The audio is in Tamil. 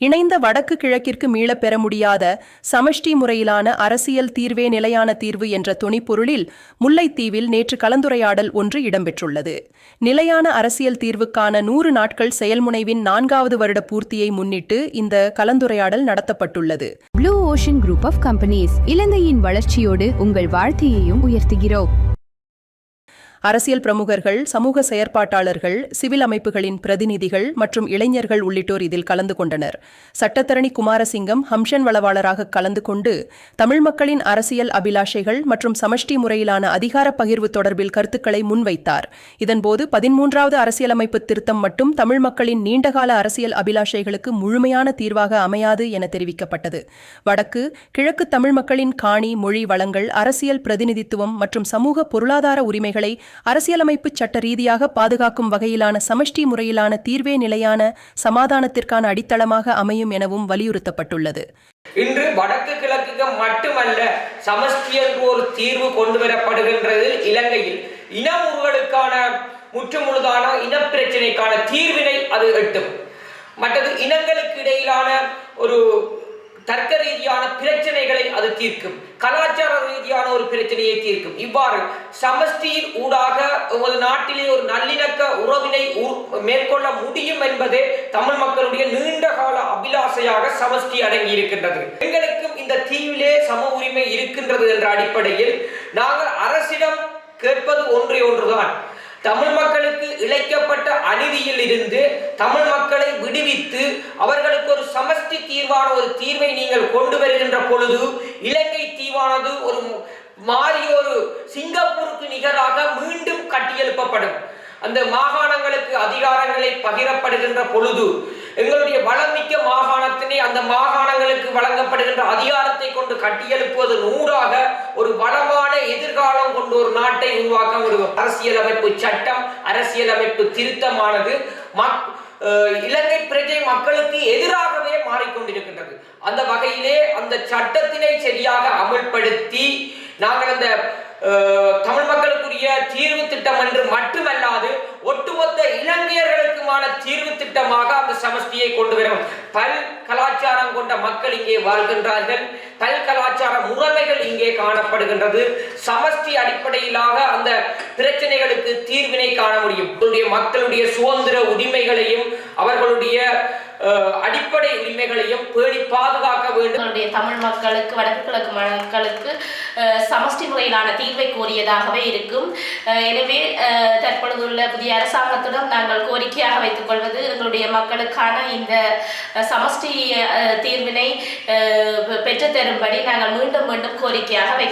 இணைந்த வடக்கு கிழக்கிற்கு மீளப் பெற முடியாத சமஷ்டி முறையிலான அரசியல் தீர்வே நிலையான தீர்வு என்ற தொனிப்பொருளில் முல்லைத்தீவில் நேற்று கலந்துரையாடல் ஒன்று இடம்பெற்றுள்ளது. நிலையான அரசியல் தீர்வுக்கான 100 நாட்கள் செயல்முனைவின் 4வது வருட பூர்த்தியை முன்னிட்டு இந்த கலந்துரையாடல் நடத்தப்பட்டுள்ளது. Blue ocean group of companies இலங்கையின் வளர்ச்சியோடு உங்கள் வாழ்க்கையையும் உயர்த்துகிறோம். அரசியல் பிரமுகர்கள், சமூக செயற்பாட்டாளர்கள், சிவில் அமைப்புகளின் பிரதிநிதிகள் மற்றும் இளைஞர்கள் உள்ளிட்டோர் இதில் கலந்து கொண்டனர். சட்டத்தரணி குமாரசிங்கம் ஹம்ஷன் வளவாளராக கலந்து கொண்டு தமிழ் மக்களின் அரசியல் அபிலாஷைகள் மற்றும் சமஷ்டி முறையிலான அதிகார பகிர்வு தொடர்பில் கருத்துக்களை முன்வைத்தார். இதன்போது 13வது அரசியலமைப்பு திருத்தம் மட்டும் தமிழ் மக்களின் நீண்டகால அரசியல் அபிலாஷைகளுக்கு முழுமையான தீர்வாக அமையாது என தெரிவிக்கப்பட்டது. வடக்கு, கிழக்கு தமிழ் மக்களின் காணி, மொழி வளங்கள், அரசியல் பிரதிநிதித்துவம் மற்றும் சமூக பொருளாதார உரிமைகளை அரசியலமைப்பு சட்ட ரீதியாக பாதுகாக்கும் வகையிலான சமஷ்டி முறையிலான தீர்வே நிலையான சமாதானத்திற்கான அடித்தளமாக அமையும் எனவும் வலியுறுத்தப்பட்டுள்ளது. இன்று வடக்கு கிழக்கு மட்டுமல்ல, சமஷ்டி என்று ஒரு தீர்வு கொண்டு வரப்படுகின்றது. இலங்கையில் இனமுறுகளுக்கான முற்றுமுழுதான இனப்பிரச்சனைக்கான தீர்வினை அது எட்டும். மற்றது இனங்களுக்கு இடையிலான ஒரு தர்க்க ரீதியான பிரச்சனைகளை அது தீர்க்கும். கலாச்சார ரீதியான ஒரு பிரச்சனையை தீர்க்கும். இவ்வாறு சமஷ்டியின் ஊடாக ஒரு நாட்டிலே ஒரு நல்லிணக்க உறவினை மேற்கொள்ள முடியும் என்பதே தமிழ் மக்களுடைய நீண்டகால அபிலாசையாக சமஷ்டி அடங்கி இருக்கின்றது. எங்களுக்கும் இந்த தீவிலே சம உரிமை இருக்கின்றது என்ற அடிப்படையில் நாங்கள் அரசிடம் கேட்பது ஒன்றே ஒன்றுதான். தமிழ் மக்களுக்கு இழைக்கப்பட்ட அநீதியில் இருந்து தமிழ் மக்களை விடுவித்து அவர்களுக்கு ஒரு சமஷ்டி தீர்வான ஒரு தீர்வை நீங்கள் கொண்டு வருகின்ற பொழுது இலங்கை தீவானது ஒரு மாறிய ஒரு சிங்கப்பூருக்கு நிகராக மீண்டும் கட்டியெழுப்பப்படும். அந்த மாகாணங்களுக்கு அதிகாரங்களை பகிரப்படுகின்ற பொழுது எங்களுடைய வளமிக்க மாகாணத்தினை அந்த மாகாணங்களுக்கு வழங்கப்படுகின்ற அதிகாரத்தை கொண்டு கட்டியெழுப்புவதன் ஊடாக ஒரு வளமான எதிர்காலம் கொண்டு ஒரு நாட்டை உருவாக்க ஒரு அரசியலமைப்பு சட்டம், அரசியலமைப்பு திருத்தமானது இலங்கை பிரஜை மக்களுக்கு எதிராகவே மாறிக்கொண்டிருக்கின்றது. அந்த வகையிலே அந்த சட்டத்தினை சரியாக அமல்படுத்தி நாங்கள் அந்த தமிழ் மக்களுக்குரிய தீர்வு திட்டம் என்று மட்டுமல்லாது ஒட்டுமொத்த இலங்கையர்களுக்குமான தீர்வு திட்டமாக அந்த சமஷ்டியை கொண்டு வரும். பல் கலாச்சாரம் கொண்ட மக்கள் இங்கே வாழ்கின்றார்கள். பல் கலாச்சார முறைமைகள் இங்கே காணப்படுகின்றது. சமஷ்டி அடிப்படையிலாக அந்த பிரச்சனைகளுக்கு தீர்வினை காண முடியும். மக்களுடைய சுதந்திர உரிமைகளையும் அவர்களுடைய அடிப்படை உரிமைகளையும் பேணி பாதுகாக்க வேண்டும். தமிழ் மக்களுக்கு, வடக்கு கிழக்கு மக்களுக்கு சமஷ்டி முறையிலான தீர்வை கோரியதாகவே இருக்கும். எனவே தற்பொழுதுள்ள புதிய அரசாங்கத்துடன் நாங்கள் கோரிக்கையாக வைத்துக் கொள்வது எங்களுடைய மக்களுக்கான இந்த சமஷ்டி தீர்வினை பெற்றுத்தரும்படி நாங்கள் மீண்டும் மீண்டும் கோரிக்கையாக வைக்கிறோம்.